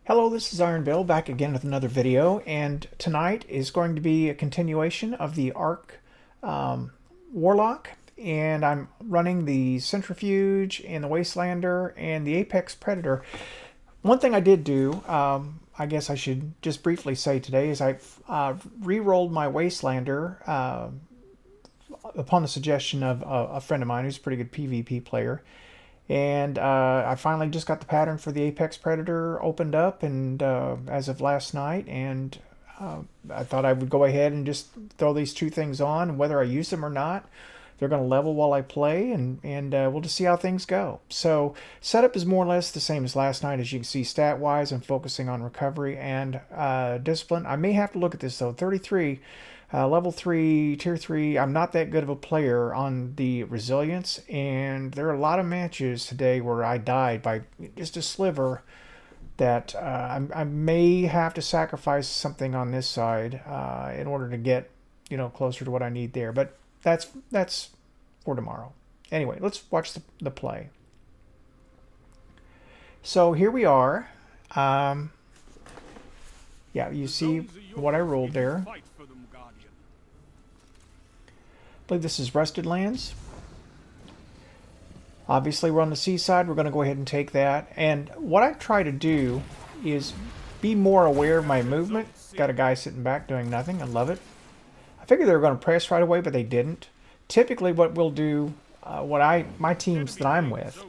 Hello, this is Iron Bill back again with another video, and tonight is going to be a continuation of the Arc Warlock, and I'm running the Centrifuge and the Wastelander and the Apex Predator. One thing I did do, I guess I should just briefly say today, is I re-rolled my Wastelander upon the suggestion of a friend of mine who's a pretty good PvP player. And I finally just got the pattern for the Apex Predator opened up, and as of last night, and I thought I would go ahead and just throw these two things on, and whether I use them or not, they're going to level while I play, and we'll just see how things go. So setup is more or less the same as last night. As you can see, stat-wise, I'm focusing on recovery and discipline. I may have to look at this, though. 33. Level 3, Tier 3, I'm not that good of a player on the resilience, and there are a lot of matches today where I died by just a sliver that I may have to sacrifice something on this side in order to get, closer to what I need there. But that's for tomorrow. Anyway, let's watch the play. So here we are. Yeah, you see what I rolled there. I believe this is Rusted Lands. Obviously, we're on the seaside. We're going to go ahead and take that. And what I try to do is be more aware of my movement. Got a guy sitting back doing nothing. I love it. I figured they were going to press right away, but they didn't. Typically, what we'll do, my teams that I'm with,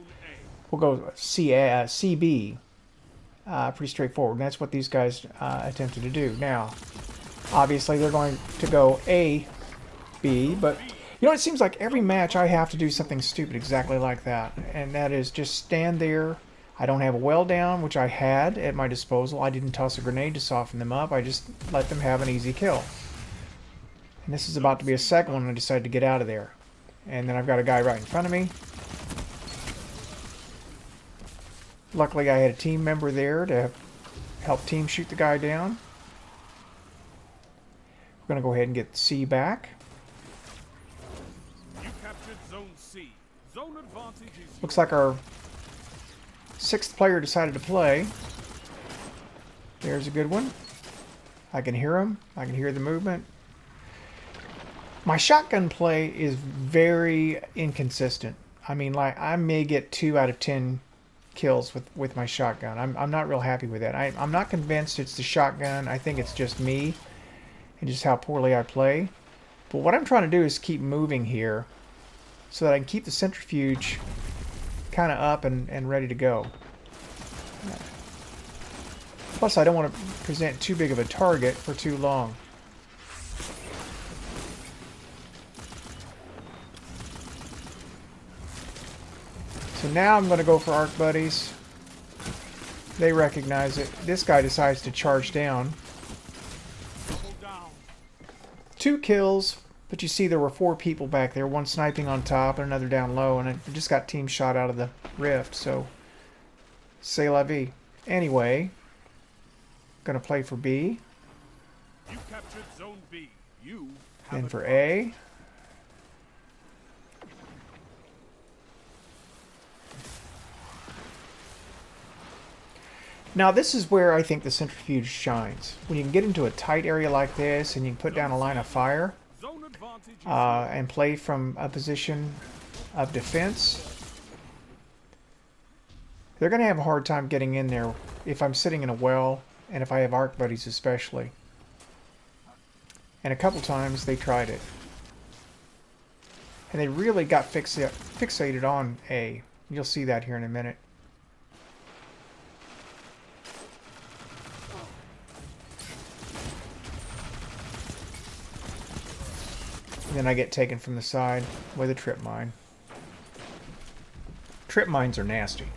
we'll go CB. Pretty straightforward. And that's what these guys attempted to do. Now, obviously, they're going to go A, B, but it seems like every match I have to do something stupid exactly like that, and that is just stand there. I don't have a well down, which I had at my disposal. I didn't toss a grenade to soften them up. I just let them have an easy kill. And this is about to be a second one, and I decided to get out of there. And then I've got a guy right in front of me. Luckily, I had a team member there to help team shoot the guy down. We're going to go ahead and get C back. Looks like our sixth player decided to play. There's a good one. I can hear him. I can hear the movement. My shotgun play is very inconsistent. I mean, like, I may get 2 out of 10 kills with my shotgun. I'm not real happy with that. I'm not convinced it's the shotgun. I think it's just me and just how poorly I play. But what I'm trying to do is keep moving here so that I can keep the centrifuge kind of up and ready to go. Plus, I don't want to present too big of a target for too long. So now I'm going to go for Arc Buddies. They recognize it. This guy decides to charge down. 2 kills. But you see there were 4 people back there, one sniping on top and another down low, and I just got team shot out of the rift, so c'est la vie. Anyway, gonna play for B. You captured zone B. And for A. Now this is where I think the centrifuge shines. When you can get into a tight area like this and you can put down a line of fire, and play from a position of defense, they're going to have a hard time getting in there if I'm sitting in a well, and if I have Arc Buddies especially. And a couple times they tried it. And they really got fixated on A. You'll see that here in a minute. Then I get taken from the side with a trip mine. Trip mines are nasty.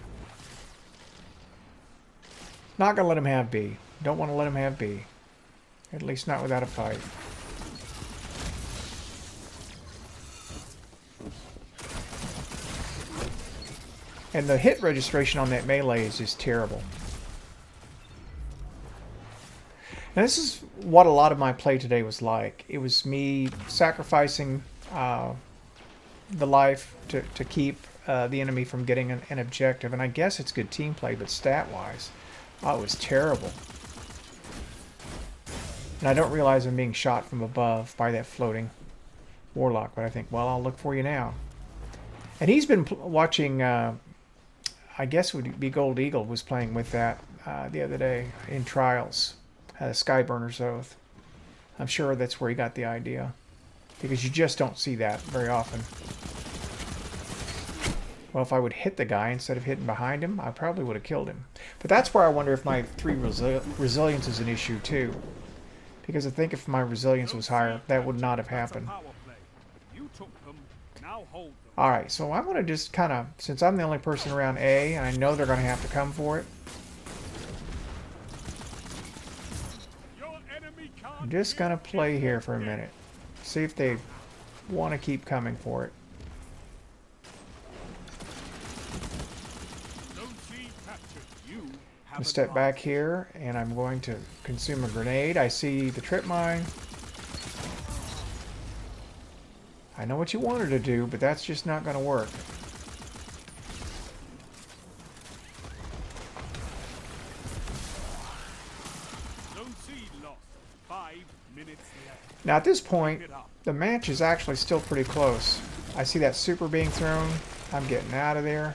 Not going to let him have B. Don't want to let him have B. At least not without a fight. And the hit registration on that melee is just terrible. Now this is what a lot of my play today was like. It was me sacrificing the life to keep the enemy from getting an objective. And I guess it's good team play, but stat-wise, Oh, it was terrible. And I don't realize I'm being shot from above by that floating Warlock, but I think, well, I'll look for you now. And he's been watching, I guess it would be Gold Eagle was playing with that the other day in Trials, Skyburner's Oath. I'm sure that's where he got the idea, because you just don't see that very often. Well, if I would hit the guy instead of hitting behind him, I probably would have killed him. But that's where I wonder if my 3 resilience is an issue too. Because I think if my resilience was higher, that would not have happened. Alright, so I'm going to just kind of, since I'm the only person around A, and I know they're going to have to come for it, I'm just going to play here for a minute. See if they want to keep coming for it. I'm going to step back here, and I'm going to consume a grenade. I see the trip mine. I know what you wanted to do, but that's just not going to work. Now at this point, the match is actually still pretty close. I see that super being thrown. I'm getting out of there.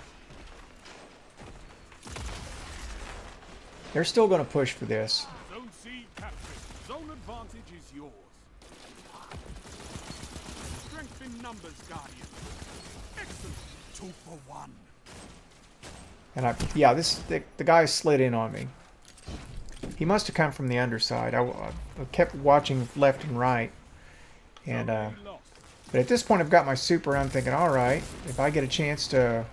They're still going to push for this. Zone C captured. Zone advantage is yours. Strength in numbers, Guardian. Excellent. 2 for 1. And yeah, the guy slid in on me. He must have come from the underside. I kept watching left and right, and but at this point I've got my super. And I'm thinking, all right, if I get a chance to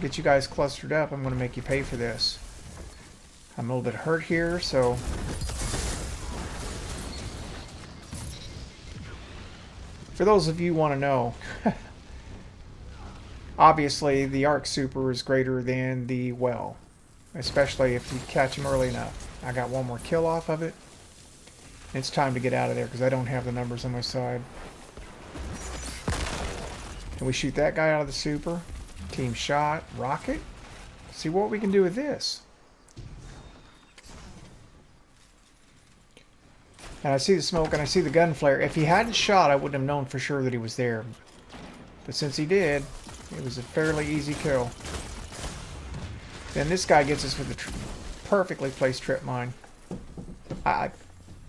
get you guys clustered up, I'm going to make you pay for this. I'm a little bit hurt here, so for those of you who want to know, obviously the Arc Super is greater than the Well, especially if you catch him early enough. I got one more kill off of it. It's time to get out of there because I don't have the numbers on my side. Can we shoot that guy out of the super? Team shot. Rocket? See what we can do with this. And I see the smoke and I see the gun flare. If he hadn't shot, I wouldn't have known for sure that he was there. But since he did, it was a fairly easy kill. Then this guy gets us with a perfectly placed trip mine.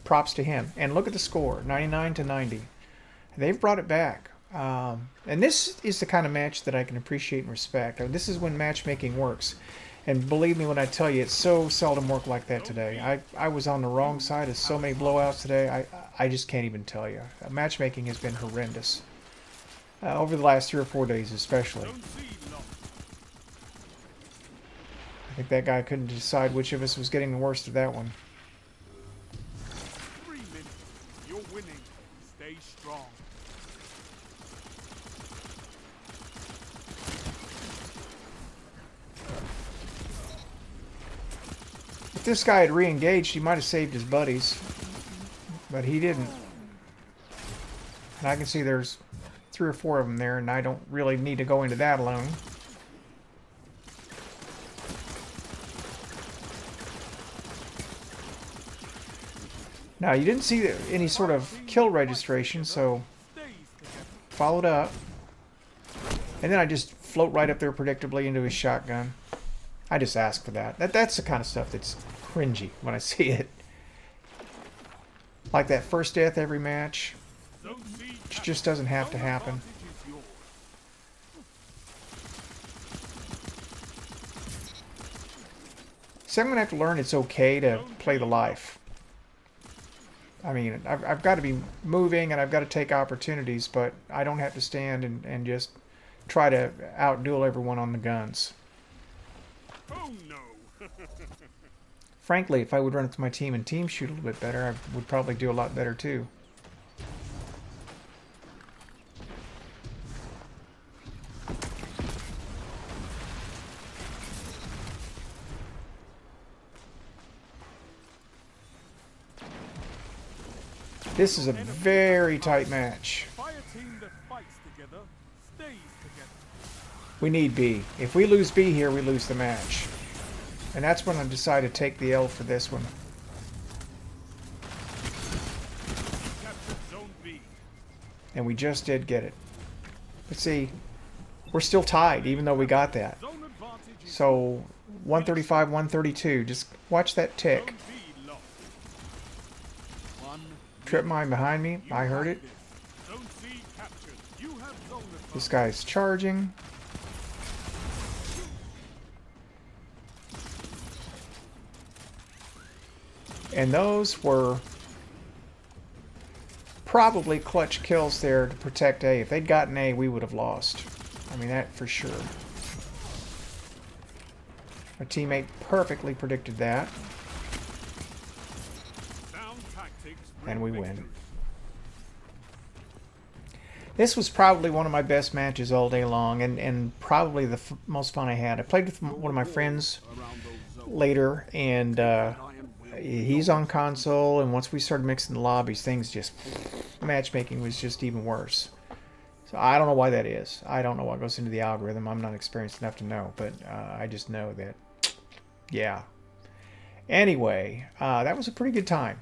Props to him. And look at the score, 99 to 90. They've brought it back. And this is the kind of match that I can appreciate and respect. This is when matchmaking works. And believe me when I tell you, it's so seldom worked like that today. I was on the wrong side of so many blowouts today. I just can't even tell you. Matchmaking has been horrendous. Over the last 3 or 4 days especially. I think that guy couldn't decide which of us was getting the worst of that one. 3 minutes. You're winning. Stay strong. If this guy had re-engaged, he might have saved his buddies. But he didn't. And I can see there's 3 or 4 of them there, and I don't really need to go into that alone. Now, you didn't see any sort of kill registration, so followed up. And then I just float right up there predictably into his shotgun. I just ask for that. That's the kind of stuff that's cringy when I see it. Like that first death every match. It just doesn't have to happen. So I'm going to have to learn it's okay to play the life. I mean, I've got to be moving and I've got to take opportunities, but I don't have to stand and just try to outduel everyone on the guns. Oh no. Frankly, if I would run it to my team and team shoot a little bit better, I would probably do a lot better too. This is a very tight match. Fire team that fights together stays together. We need B. If we lose B here, we lose the match. And that's when I decided to take the L for this one. Captured Zone B. And we just did get it. But see, we're still tied, even though we got that. Zone advantage is So, 135, 132. Just watch that tick. Zone B lost. One. Trip mine behind me. I heard it. Zone C captured. You have zone advantage. This guy's charging. And those were probably clutch kills there to protect A. If they'd gotten A, we would have lost. I mean, that for sure. Our teammate perfectly predicted that. Sound tactics And we bring win. victory. This was probably one of my best matches all day long, and probably the most fun I had. I played with one of my friends Around those zones. later, and he's on console, and once we started mixing the lobbies, things just... matchmaking was just even worse. So I don't know why that is. I don't know what goes into the algorithm. I'm not experienced enough to know, but I just know that, yeah. Anyway, that was a pretty good time.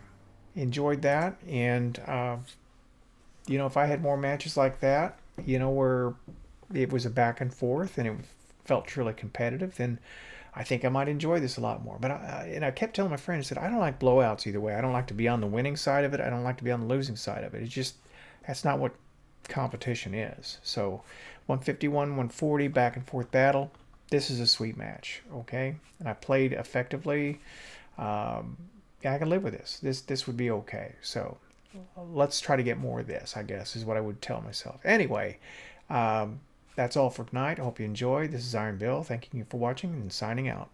Enjoyed that, and you know, if I had more matches like that, you know, where it was a back and forth and it felt truly competitive, then I think I might enjoy this a lot more. But I kept telling my friends that I don't like blowouts either way. I don't like to be on the winning side of it. I don't like to be on the losing side of it. It's just, that's not what competition is. So 151, 140, back and forth battle. This is a sweet match, okay? And I played effectively. Yeah, I can live with this. This would be okay. So let's try to get more of this, I guess, is what I would tell myself. Anyway, that's all for tonight. I hope you enjoyed. This is Iron Bill. Thanking you for watching and signing out.